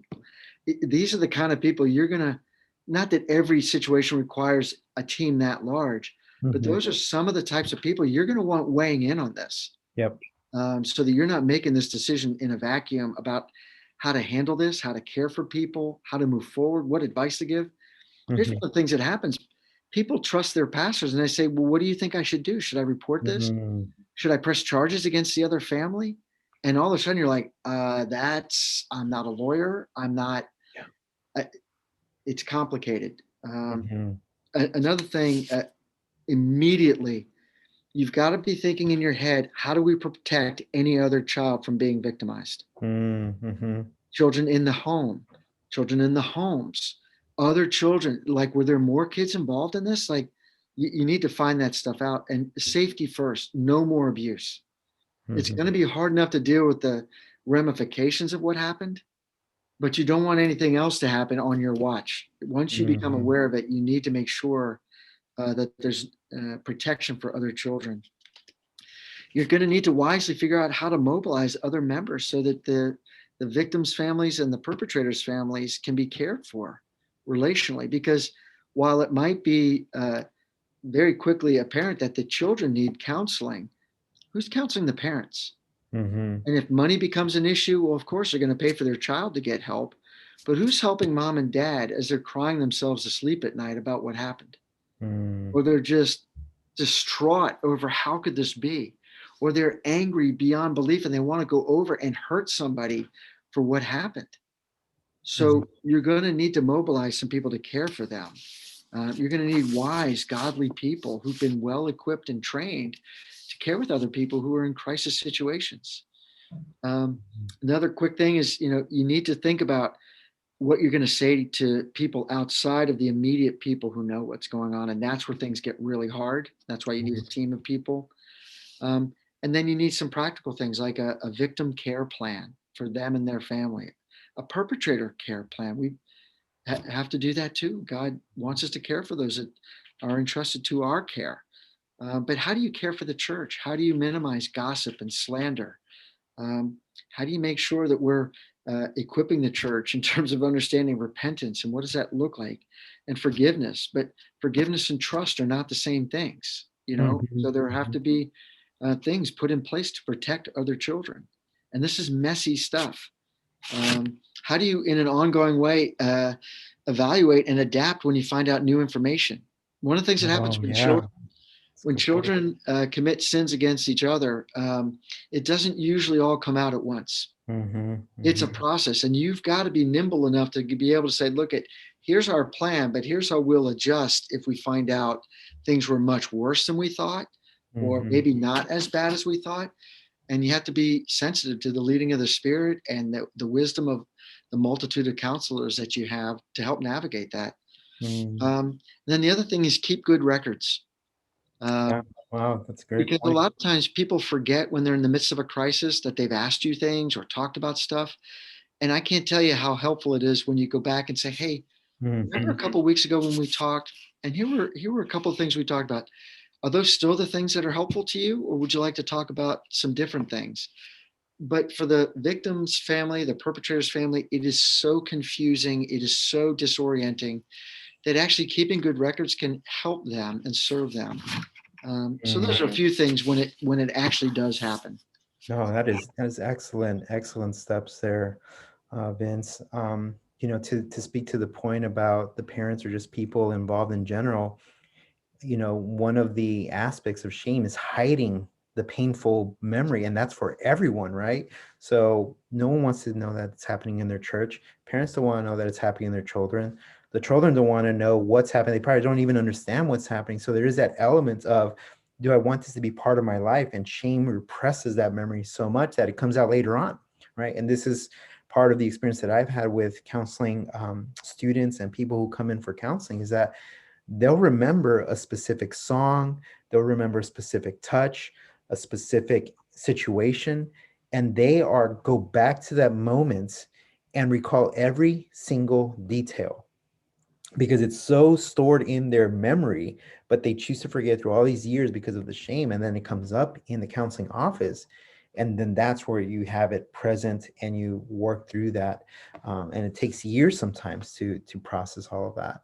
These are the kind of people you're going to, not that every situation requires a team that large, but mhm. those are some of the types of people you're going to want weighing in on this, Yep. so that you're not making this decision in a vacuum about how to handle this, how to care for people, how to move forward, what advice to give. Here's Mhm, one of the things that happens. People trust their pastors and they say, well, what do you think I should do? Should I report this? mhm. Should I press charges against the other family? And all of a sudden you're like, I'm not a lawyer. I'm not, Yeah. uh, it's complicated. Mhm, Another thing, immediately, you've got to be thinking in your head, how do we protect any other child from being victimized? mhm, Children in the home, children in the homes, other children. Like, were there more kids involved in this? Like, you need to find that stuff out, and safety first, no more abuse. It's going mhm, to be hard enough to deal with the ramifications of what happened, but you don't want anything else to happen on your watch. Once you become mhm, aware of it, you need to make sure that there's protection for other children. You're going to need to wisely figure out how to mobilize other members so that the victims' families and the perpetrators' families can be cared for relationally. Because while it might be very quickly apparent that the children need counseling, who's counseling the parents? mhm, And if money becomes an issue, well, of course they're going to pay for their child to get help. But who's helping mom and dad as they're crying themselves to sleep at night about what happened? mm, Or they're just distraught over how could this be? Or they're angry beyond belief and they want to go over and hurt somebody for what happened. mhm, So you're going to need to mobilize some people to care for them. You're going to need wise, godly people who've been well equipped and trained to care with other people who are in crisis situations. Another quick thing is, you need to think about what you're going to say to people outside of the immediate people who know what's going on. And that's where things get really hard. That's why you need a mhm, team of people. Um, and then you need some practical things like a victim care plan for them and their family, a perpetrator care plan. We have to do that too. God wants us to care for those that are entrusted to our care. But how do you care for the church? How do you minimize gossip and slander? Um, how do you make sure that we're equipping the church in terms of understanding repentance and what does that look like, and forgiveness. But forgiveness and trust are not the same things, Mhm, So there have mhm. to be things put in place to protect other children, and this is messy stuff. How do you, in an ongoing way, evaluate and adapt when you find out new information? One of the things that happens Oh, yeah. That's a when good point. children commit sins against each other, it doesn't usually all come out at once. Hmm, It's a hmm. process, and you've got to be nimble enough to be able to say, look, here's our plan, but here's how we'll adjust if we find out things were much worse than we thought, or Hmm. maybe not as bad as we thought. And you have to be sensitive to the leading of the Spirit and the wisdom of the multitude of counselors that you have to help navigate that. Mm. Then the other thing is keep good records. Uh, Yeah. Wow, that's a great because a point. lot of times people forget when they're in the midst of a crisis that they've asked you things or talked about stuff. And I can't tell you how helpful it is when you go back and say, hey, remember Hmm. a couple of weeks ago when we talked, and here were a couple of things we talked about. Are those still the things that are helpful to you, or would you like to talk about some different things? But for the victim's family, the perpetrator's family, it is so confusing, it is so disorienting that actually keeping good records can help them and serve them. So those are a few things when it actually does happen. No, that is excellent, excellent steps there, Vince. To speak to the point about the parents or just people involved in general, one of the aspects of shame is hiding the painful memory, and that's for everyone, right? So no one wants to know that it's happening in their church. Parents don't want to know that it's happening in their children. The children don't want to know what's happening. They probably don't even understand what's happening. So there is that element of, do I want this to be part of my life? And shame represses that memory so much that it comes out later on, right? And this is part of the experience that I've had with counseling students and people who come in for counseling, is that they'll remember a specific song, they'll remember a specific touch, a specific situation, and they are go back to that moment and recall every single detail because it's so stored in their memory, but they choose to forget through all these years because of the shame. And then it comes up in the counseling office. And then that's where you have it present and you work through that. And it takes years sometimes to process all of that.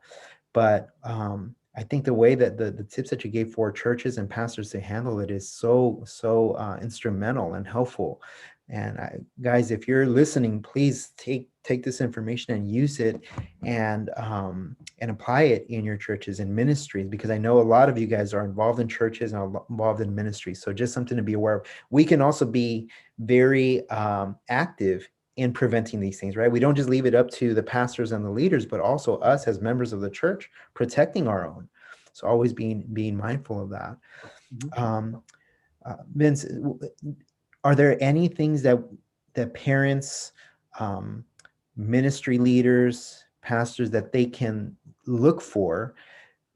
But I think the way that the tips that you gave for churches and pastors to handle it is so instrumental and helpful. And guys, if you're listening, please take this information and use it, and apply it in your churches and ministries, because I know a lot of you guys are involved in churches and involved in ministries. So just something to be aware of. We can also be very active in preventing these things, right? We don't just leave it up to the pastors and the leaders, but also us as members of the church protecting our own. So always being mindful of that. Mhm. Um, Vince, are there any things that parents, um, ministry leaders, pastors, that they can look for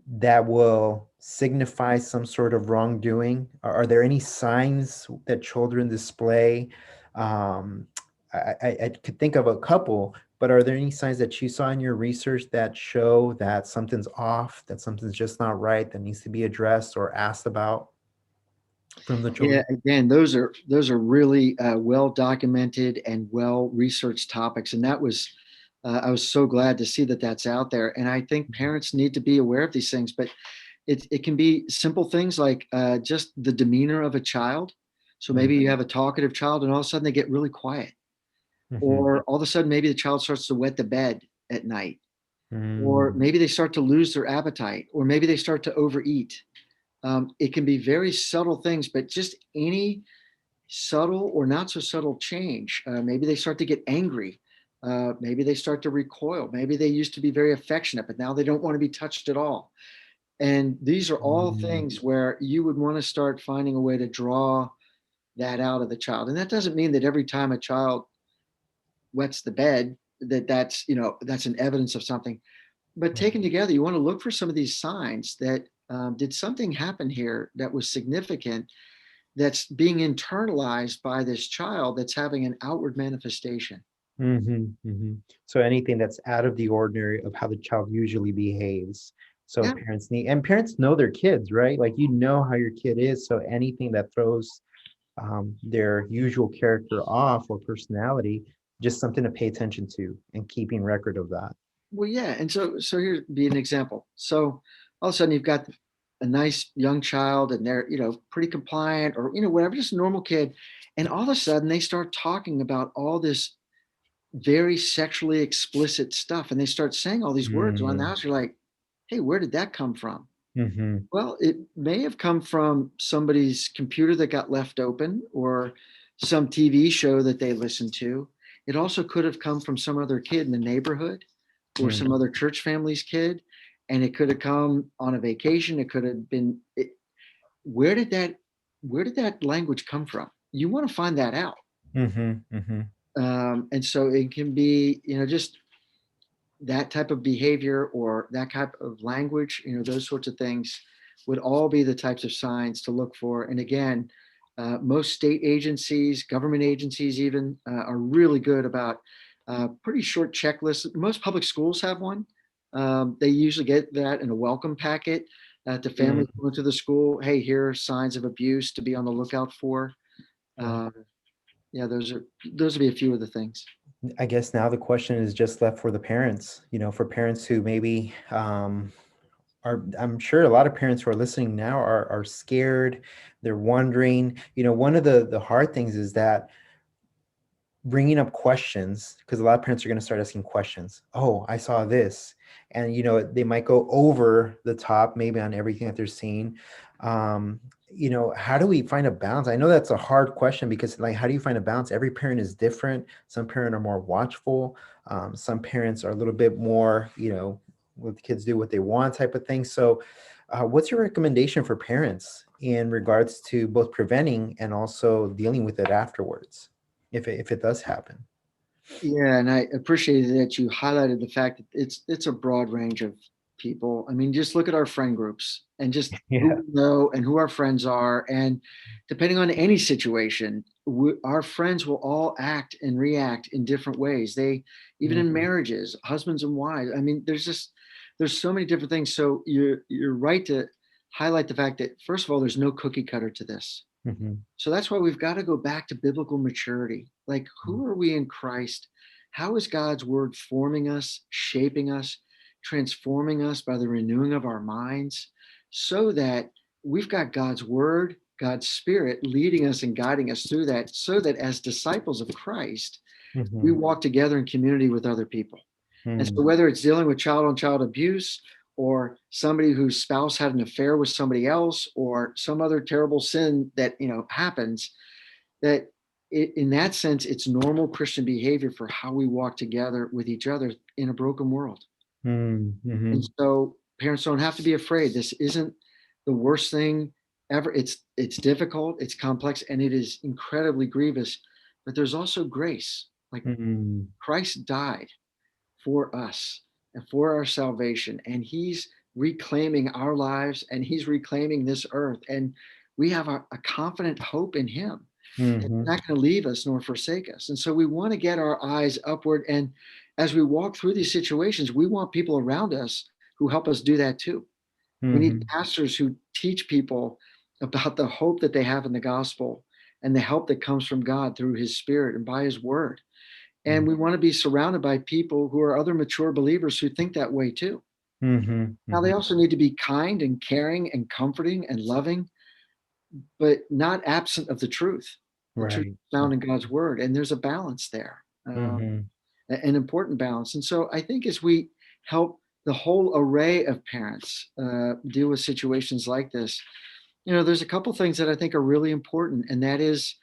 that will signify some sort of wrongdoing? Are there any signs that children display? Um, I could think of a couple, but are there any signs that you saw in your research that show that something's off, that something's just not right, that needs to be addressed or asked about from the Yeah, children? again, those are really well documented and well researched topics, and that was I was so glad to see that that's out there. And I think parents need to be aware of these things, but it can be simple things like just the demeanor of a child. So maybe you have a talkative child, and all of a sudden they get really quiet, Mm-hmm. or all of a sudden maybe the child starts to wet the bed at night, or Mm-hmm. maybe they start to lose their appetite, or maybe they start to overeat. It can be very subtle things, but just any subtle or not so subtle change. Maybe they start to get angry. Maybe they start to recoil. Maybe they used to be very affectionate, but now they don't want to be touched at all. And these are all things where you would want to start finding a way to draw that out of the child. And that doesn't mean that every time a child wets the bed, that's an evidence of something. But taken together, you want to look for some of these signs that did something happen here that was significant, that's being internalized by this child, that's having an outward manifestation. Mm-hmm. Mm-hmm. So anything that's out of the ordinary of how the child usually behaves. So Yeah. parents know their kids, right? Like, how your kid is. So anything that throws their usual character off or personality, just something to pay attention to and keeping record of that. Well, yeah. And so here be an example. So all of a sudden you've got a nice young child and they're, pretty compliant or, whatever, just a normal kid. And all of a sudden they start talking about all this very sexually explicit stuff. And they start saying all these words around the house. You're like, hey, where did that come from? Mm-hmm. Well, it may have come from somebody's computer that got left open or some TV show that they listened to. It also could have come from some other kid in the neighborhood or some other church family's kid. And it could have come on a vacation. It could have been, where did that language come from? You want to find that out. Mm-hmm. Mm-hmm. And so it can be, just that type of behavior or that type of language, those sorts of things would all be the types of signs to look for. And again, most state agencies, government agencies even, are really good about pretty short checklists. Most public schools have one. They usually get that in a welcome packet to families going to the school. Hey, here are signs of abuse to be on the lookout for. Yeah, those would be a few of the things. I guess now the question is just left for the parents, for parents who maybe I'm sure a lot of parents who are listening now are scared. They're wondering, one of the hard things is that bringing up questions, because a lot of parents are going to start asking questions. Oh, I saw this. And, they might go over the top, maybe on everything that they're seeing. How do we find a balance? I know that's a hard question because how do you find a balance? Every parent is different. Some parents are more watchful. Some parents are a little bit more, let the kids do what they want type of thing. So what's your recommendation for parents in regards to both preventing and also dealing with it afterwards, if it does happen? Yeah, and I appreciated that you highlighted the fact that it's a broad range of people. I mean, just look at our friend groups and just who we know and who our friends are. And depending on any situation, our friends will all act and react in different ways. Even in marriages, husbands and wives. I mean, there's so many different things. So you're right to highlight the fact that, first of all, there's no cookie cutter to this. Mm-hmm. So that's why we've got to go back to biblical maturity. Like, who are we in Christ? How is God's word forming us, shaping us, transforming us by the renewing of our minds, so that we've got God's word, God's spirit leading us and guiding us through that, so that as disciples of Christ, we walk together in community with other people. And so whether it's dealing with child-on-child abuse, or somebody whose spouse had an affair with somebody else, or some other terrible sin that happens, that in that sense, it's normal Christian behavior for how we walk together with each other in a broken world. Mm-hmm. And so parents don't have to be afraid. This isn't the worst thing ever. It's difficult, it's complex, and it is incredibly grievous. But there's also grace. Like Christ died for us and for our salvation, and he's reclaiming our lives, and he's reclaiming this earth, and we have a confident hope in him. He's not going to leave us nor forsake us. And so we want to get our eyes upward, and as we walk through these situations, we want people around us who help us do that too. We need pastors who teach people about the hope that they have in the gospel and the help that comes from God through his spirit and by his word. And we want to be surrounded by people who are other mature believers who think that way too. Now, they also need to be kind and caring and comforting and loving, but not absent of the truth. The truth is found in God's word. And there's a balance there, an important balance. And so I think as we help the whole array of parents deal with situations like this, there's a couple things that I think are really important. And that is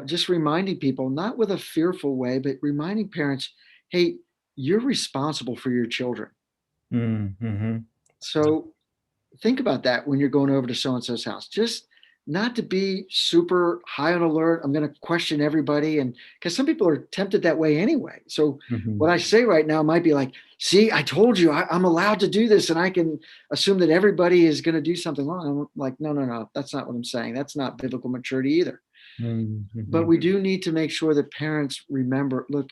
just reminding people, not with a fearful way, but reminding parents, hey, you're responsible for your children. So think about that when you're going over to so-and-so's house. Just not to be super high on alert. I'm going to question everybody. And because some people are tempted that way anyway. So what I say right now might be like, see, I told you I'm allowed to do this, and I can assume that everybody is going to do something wrong. I'm like, no, that's not what I'm saying. That's not biblical maturity either. But we do need to make sure that parents remember, look,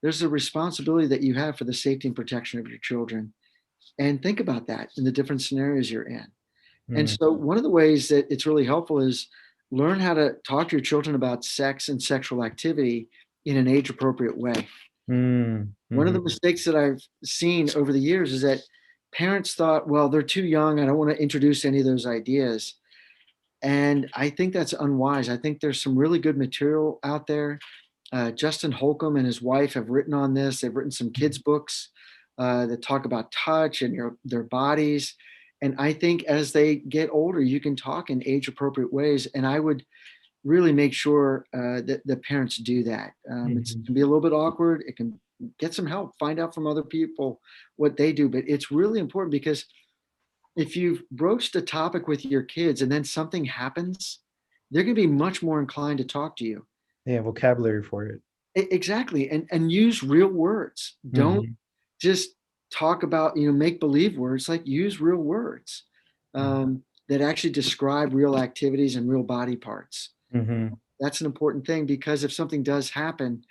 there's a responsibility that you have for the safety and protection of your children. And think about that in the different scenarios you're in. And so one of the ways that it's really helpful is learn how to talk to your children about sex and sexual activity in an age appropriate way. One of the Mm-hmm. mistakes that I've seen over the years is that parents thought, well, they're too young. I don't want to introduce any of those ideas. And I think that's unwise. I think there's some really good material out there. Justin Holcomb and his wife have written on this. They've written some kids' books that talk about touch and their bodies. And I think as they get older, you can talk in age appropriate ways. And I would really make sure that the parents do that. It Mm-hmm. can be a little bit awkward. It can get some help, find out from other people what they do. But it's really important because if you've broached a topic with your kids and then something happens, they're going to be much more inclined to talk to you. Yeah, vocabulary for it. Exactly. And use real words. Don't Mm-hmm. just talk about, make believe words, like use real words that actually describe real activities and real body parts. Mm-hmm. That's an important thing because if something does happen,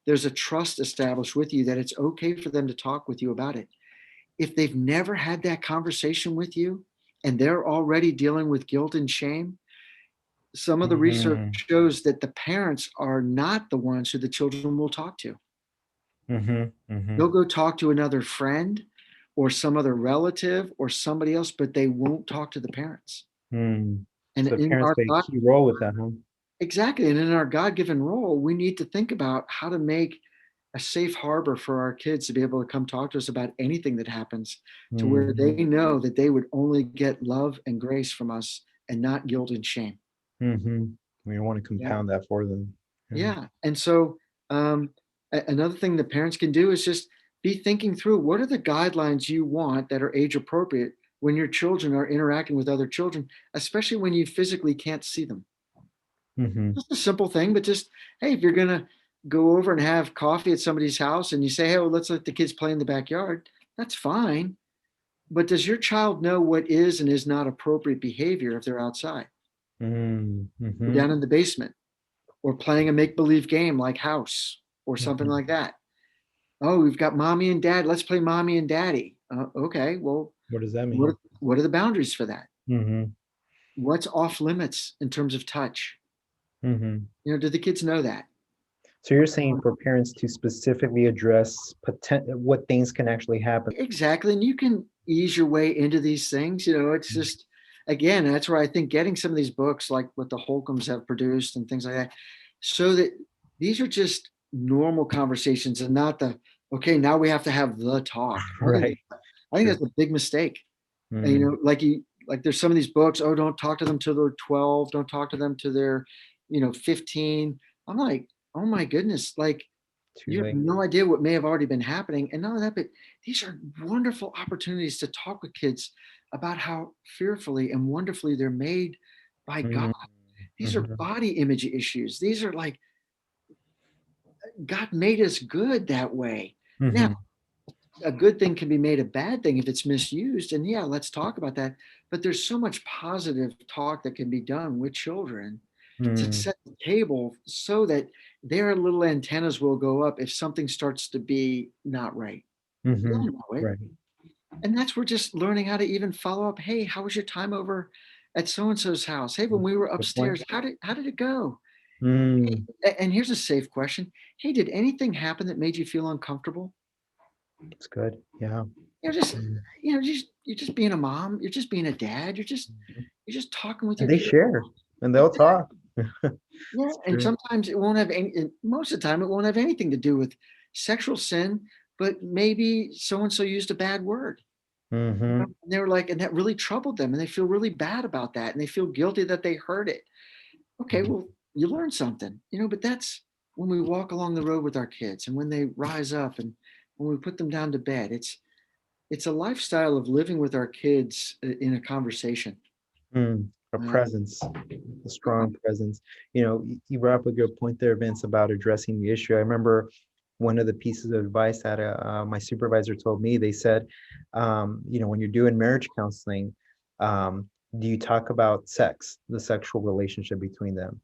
there's a trust established with you that it's okay for them to talk with you about it. If they've never had that conversation with you and they're already dealing with guilt and shame, some of the research Mm-hmm. shows that the parents are not the ones who the children will talk to. Mm-hmm. Mm-hmm. They'll go talk to another friend or some other relative or somebody else, but they won't talk to the parents. Mm. And So in parents our play a God, key role with that, huh? exactly, and in our God-given role, we need to think about how to make a safe harbor for our kids to be able to come talk to us about anything that happens, to where they Mm-hmm. know that they would only get love and grace from us and not guilt and shame. Mm-hmm. We don't want to Yeah. compound that for them. Yeah. Yeah. And so another thing that parents can do is just be thinking through what are the guidelines you want that are age appropriate when your children are interacting with other children, especially when you physically can't see them. Mm-hmm. Just a simple thing, but just, hey, if you're going to go over and have coffee at somebody's house and you say, hey, well, let's let the kids play in the backyard, that's fine. But does your child know what is and is not appropriate behavior if they're outside or Mm-hmm. down in the basement or playing a make believe game like house or something Mm-hmm. like that? Oh, we've got mommy and dad. Let's play mommy and daddy. Okay, well, What does that what mean? what are the boundaries for that? Mm-hmm. What's off limits in terms of touch? Mm-hmm. Do the kids know that? So you're saying for parents to specifically address what things can actually happen. Exactly. And you can ease your way into these things. It's just, again, that's where I think getting some of these books, like what the Holcombs have produced and things like that, so that these are just normal conversations and not okay, now we have to have the talk. Right. I think True. that's a big mistake. And, Mm. like there's some of these books, oh, don't talk to them till they're 12, don't talk to them till they're, 15. I'm like, oh my goodness, like Too you have late. no idea what may have already been happening. And not only that, but these are wonderful opportunities to talk with kids about how fearfully and wonderfully they're made by God. Mm. These are Mm-hmm. body image issues. These are like God made us good that way. Now, Mm-hmm. a good thing can be made a bad thing if it's misused. And yeah, let's talk about that. But there's so much positive talk that can be done with children to Mm. set the table so that their little antennas will go up if something starts to be not right. They'll Mm-hmm. know it. Right. And that's where just learning how to even follow up. Hey, how was your time over at so and so's house? Hey, when we were Good point. upstairs, how did it go? Mm. And here's a safe question. Hey, did anything happen that made you feel uncomfortable? It's good. Yeah. Just Mm. you're just being a mom, you're just being a dad, you're just talking with And your they kid. share and they'll talk. Yeah, It's and true. sometimes it won't have any, and most of the time it won't have anything to do with sexual sin, but maybe so and so used a bad word. Mm-hmm. And they were like, and that really troubled them, and they feel really bad about that, and they feel guilty that they heard it. Okay, well, you learned something, but that's when we walk along the road with our kids, and when they rise up, and when we put them down to bed. It's a lifestyle of living with our kids in a conversation. Mm. A Uh, presence, a strong presence. You brought up a good point there, Vince, about addressing the issue. I remember one of the pieces of advice that my supervisor told me. They said, when you're doing marriage counseling, do you talk about sex, the sexual relationship between them?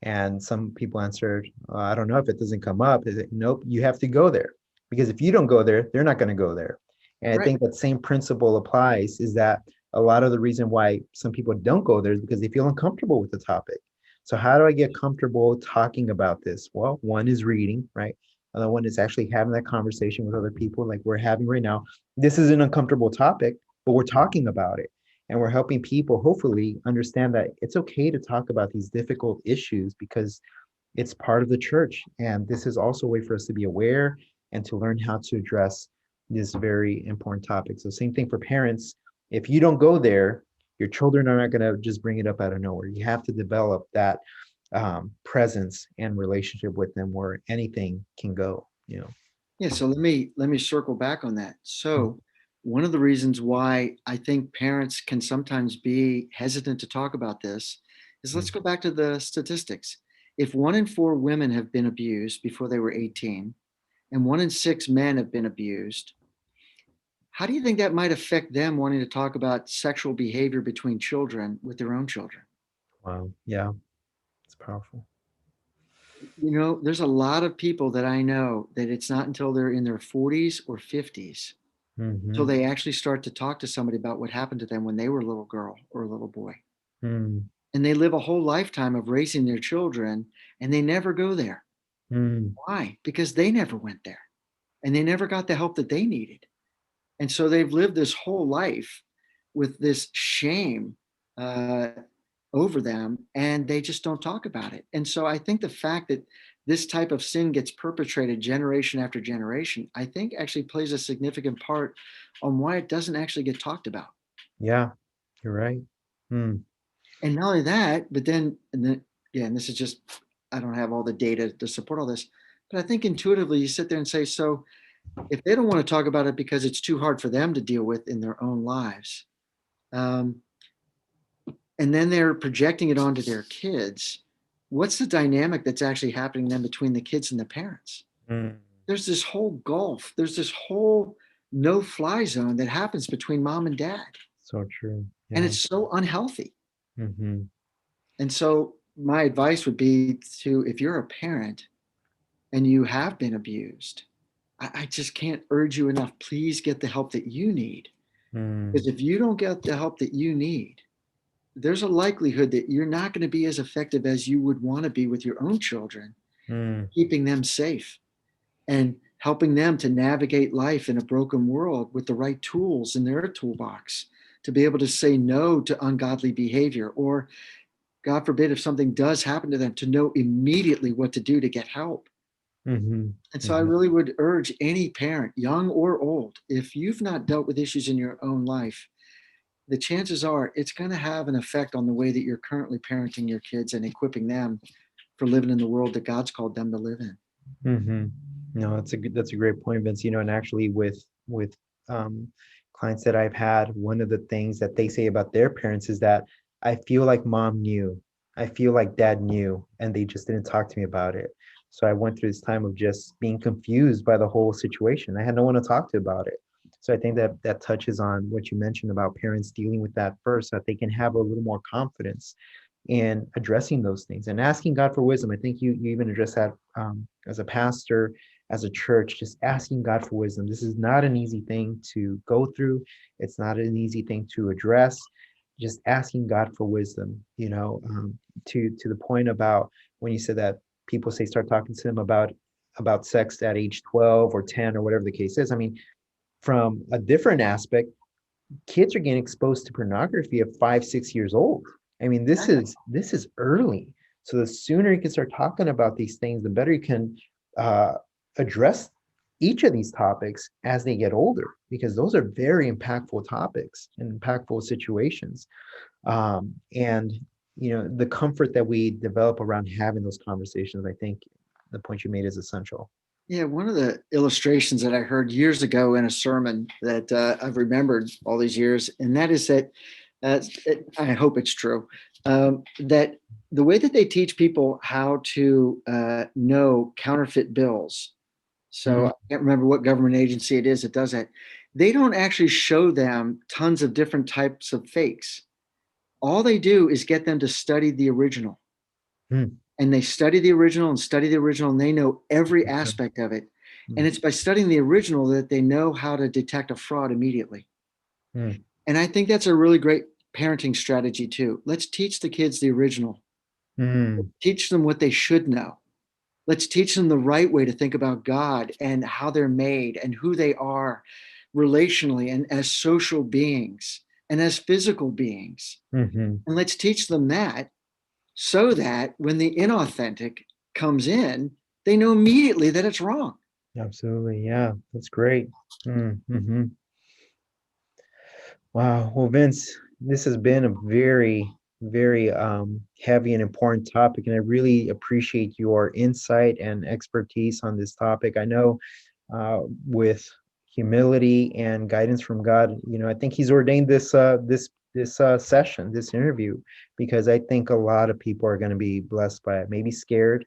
And some people answered, I don't know, if it doesn't come up. Is it, nope, you have to go there. Because if you don't go there, they're not going to go there. And I right. think that same principle applies, is that a lot of the reason why some people don't go there is because they feel uncomfortable with the topic. So how do I get comfortable talking about this? Well, one is reading, right? Another one is actually having that conversation with other people like we're having right now. This is an uncomfortable topic, but we're talking about it. And we're helping people hopefully understand that it's okay to talk about these difficult issues because it's part of the church. And this is also a way for us to be aware and to learn how to address this very important topic. So same thing for parents. If you don't go there, your children are not going to just bring it up out of nowhere. You have to develop that presence and relationship with them where anything can go, you know. Yeah, so let me circle back on that. So one of the reasons why I think parents can sometimes be hesitant to talk about this is, let's go back to the statistics. If 1 in 4 women have been abused before they were 18, and 1 in 6 men have been abused, how do you think that might affect them wanting to talk about sexual behavior between children with their own children? Wow. Yeah, it's powerful. There's a lot of people that I know that it's not until they're in their 40s or 50s till Mm-hmm. they actually start to talk to somebody about what happened to them when they were a little girl or a little boy. Mm, And they live a whole lifetime of raising their children and they never go there. mm, Why? Because they never went there and they never got the help that they needed. And so they've lived this whole life with this shame uh, over them, and they just don't talk about it. And so I think the fact that this type of sin gets perpetrated generation after generation, I think actually plays a significant part on why it doesn't actually get talked about. yeah, you're right. Mm, And not only that, but then, yeah, and this is just, I don't have all the data to support all this, but I think intuitively you sit there and say, so if they don't want to talk about it because it's too hard for them to deal with in their own lives, um, and then they're projecting it onto their kids, what's the dynamic that's actually happening then between the kids and the parents? mm. There's this whole gulf, there's this whole no fly zone that happens between mom and dad, So true. and Yeah. it's so unhealthy. Mm-hmm. And so my advice would be to, if you're a parent and you have been abused, I just can't urge you enough, please get the help that you need. Mm, Because if you don't get the help that you need, there's a likelihood that you're not going to be as effective as you would want to be with your own children, mm, keeping them safe and helping them to navigate life in a broken world with the right tools in their toolbox to be able to say no to ungodly behavior, or God forbid, if something does happen to them, to know immediately what to do to get help. mm-hmm. And so I Mm-hmm. really would urge any parent, young or old, if you've not dealt with issues in your own life, the chances are it's going to have an effect on the way that you're currently parenting your kids and equipping them for living in the world that God's called them to live in. Mm-hmm. No, that's a great point, Vince. And actually with um clients that I've had, one of the things that they say about their parents is that I feel like mom knew, I feel like dad knew, and they just didn't talk to me about it. So I went through this time of just being confused by the whole situation. I had no one to talk to about it. So I think that that touches on what you mentioned about parents dealing with that first, so that they can have a little more confidence in addressing those things and asking God for wisdom. I think you even address that as a pastor, as a church, just asking God for wisdom. This is not an easy thing to go through. It's not an easy thing to address. Just asking God for wisdom, to the point about when you said that people say start talking to them about sex at age 12 or 10 or whatever the case is. I mean, from a different aspect, kids are getting exposed to pornography at 5, 6 years old. I mean, this is early. So the sooner you can start talking about these things, the better you can uh, address each of these topics as they get older, because those are very impactful topics and impactful situations. And the comfort that we develop around having those conversations, I think the point you made is essential. Yeah, one of the illustrations that I heard years ago in a sermon that I've remembered all these years, and that is that I hope it's true, that the way that they teach people how to know counterfeit bills. So Mm, I can't remember what government agency it is that does that. They don't actually show them tons of different types of fakes. All they do is get them to study the original, mm, and they study the original and study the original, and they know every okay. aspect of it. And Mm, it's by studying the original that they know how to detect a fraud immediately. mm, And I think that's a really great parenting strategy too. Let's teach the kids the original Mm, Teach them what they should know. Let's teach them the right way to think about God and how they're made and who they are relationally and as social beings and as physical beings. hmm. And let's teach them that so that when the inauthentic comes in, they know immediately that it's wrong. Absolutely. Yeah, that's great. Mm-hmm. Wow. Well, Vince, this has been a very, very heavy and important topic, and I really appreciate your insight and expertise on this topic. I know with humility and guidance from God, I think He's ordained this session, this interview, because I think a lot of people are going to be blessed by it. Maybe scared,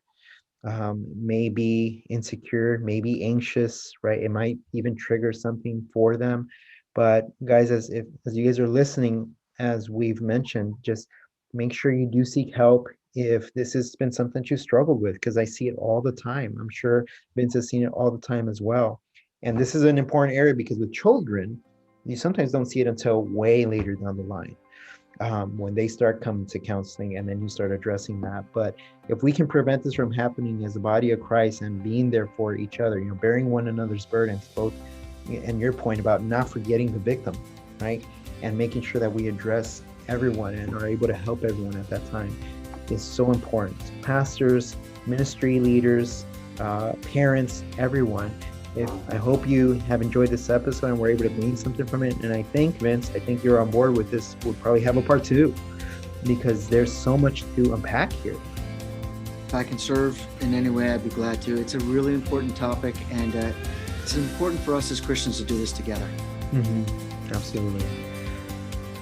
maybe insecure, maybe anxious, right? It might even trigger something for them. But guys, as you guys are listening, as we've mentioned, just make sure you do seek help if this has been something that you struggled with, because I see it all the time. I'm sure Vince has seen it all the time as well. And this is an important area because with children, you sometimes don't see it until way later down the line, when they start coming to counseling, and then you start addressing that. But if we can prevent this from happening as the body of Christ and being there for each other, bearing one another's burdens, both, and your point about not forgetting the victim, right? And making sure that we address everyone and are able to help everyone at that time is so important. Pastors, ministry leaders, parents, everyone. I hope you have enjoyed this episode and were able to glean something from it. And I think, Vince, you're on board with this. We'll probably have a part 2 because there's so much to unpack here. If I can serve in any way, I'd be glad to. It's a really important topic, and it's important for us as Christians to do this together. Mm-hmm. Absolutely.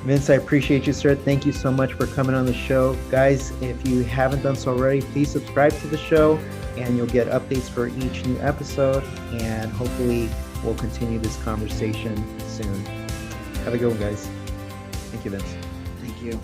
Vince, I appreciate you, sir. Thank you so much for coming on the show. Guys, if you haven't done so already, please subscribe to the show, and you'll get updates for each new episode. And hopefully we'll continue this conversation soon. Have a good one, guys. Thank you, Vince. Thank you.